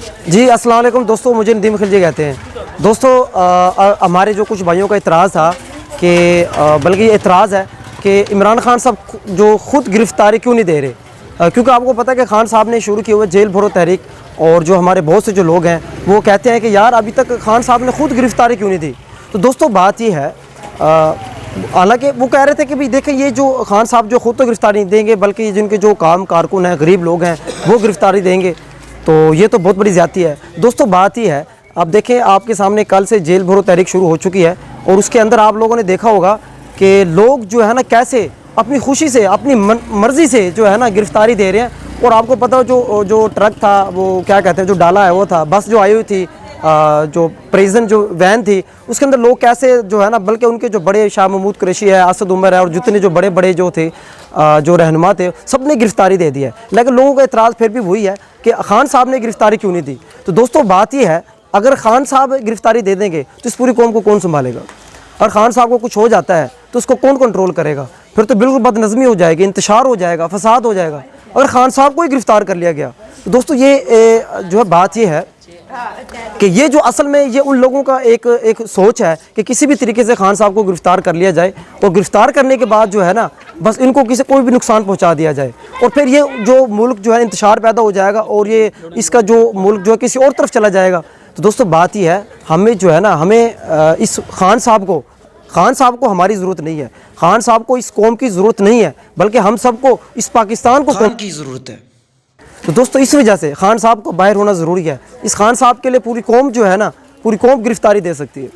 जी अस्सलाम वालेकुम दोस्तों, मुझे नदीम खिलजी कहते हैं। दोस्तों हमारे जो कुछ भाइयों का इतराज़ था कि बल्कि ये इतराज़ है कि इमरान खान साहब जो ख़ुद गिरफ़्तारी क्यों नहीं दे रहे, क्योंकि आपको पता है कि खान साहब ने शुरू किए हुए जेल भरो तहरीक, और जो हमारे बहुत से जो लोग हैं वो कहते हैं कि यार अभी तक खान साहब ने ख़ुद गिरफ़्तारी क्यों नहीं दी। तो दोस्तों बात ये है, हालांकि वो कह रहे थे कि भाई देखें ये जो खान साहब जो ख़ुद तो गिरफ़्तारी नहीं देंगे, बल्कि जिनके जो काम कारकुन हैं, गरीब लोग हैं, वो गिरफ़्तारी देंगे, तो ये तो बहुत बड़ी ज़्यादती है। दोस्तों बात ही है, अब देखें आपके सामने कल से जेल भरो तहरीक शुरू हो चुकी है, और उसके अंदर आप लोगों ने देखा होगा कि लोग जो है ना कैसे अपनी खुशी से, अपनी मर्ज़ी से जो है ना गिरफ़्तारी दे रहे हैं। और आपको पता हो जो ट्रक था, वो क्या कहते हैं, जो डाला है वो था, बस जो आई हुई थी, जो प्रिजन जो वैन थी, उसके अंदर लोग कैसे जो है ना, बल्कि उनके जो बड़े शाह महमूद कुरैशी है, असद उमर है, और जितने जो बड़े बड़े जो थे जो रहनुमा थे, सब ने गिरफ़्तारी दे दी है। लेकिन लोगों का एतराज़ फिर भी वही है कि खान साहब ने गिरफ़्तारी क्यों नहीं दी। तो दोस्तों बात ये है, अगर खान साहब गिरफ़्तारी दे देंगे तो इस पूरी कौम को कौन संभालेगा? और खान साहब को कुछ हो जाता है तो उसको कौन कंट्रोल करेगा? फिर तो बिल्कुल बदनज़मी हो जाएगी, इंतशार हो जाएगा, फसाद हो जाएगा अगर खान साहब को ही गिरफ़्तार कर लिया गया। तो दोस्तों ये जो है बात ये है कि ये जो असल में ये उन लोगों का एक सोच है कि किसी भी तरीके से खान साहब को गिरफ़्तार कर लिया जाए, और गिरफ़्तार करने के बाद जो है ना बस इनको किसी कोई भी नुकसान पहुंचा दिया जाए, और फिर ये जो मुल्क जो है इंतशार पैदा हो जाएगा, और ये इसका जो मुल्क जो है किसी और तरफ चला जाएगा। तो दोस्तों बात ही है, हमें जो है ना, हमें इस खान साहब को हमारी ज़रूरत नहीं है, खान साहब को इस कौम की ज़रूरत नहीं है, बल्कि हम सबको इस पाकिस्तान को खान की ज़रूरत है। तो दोस्तों इस वजह से खान साहब को बाहर होना ज़रूरी है। इस खान साहब के लिए पूरी कौम जो है ना, पूरी कौम गिरफ़्तारी दे सकती है।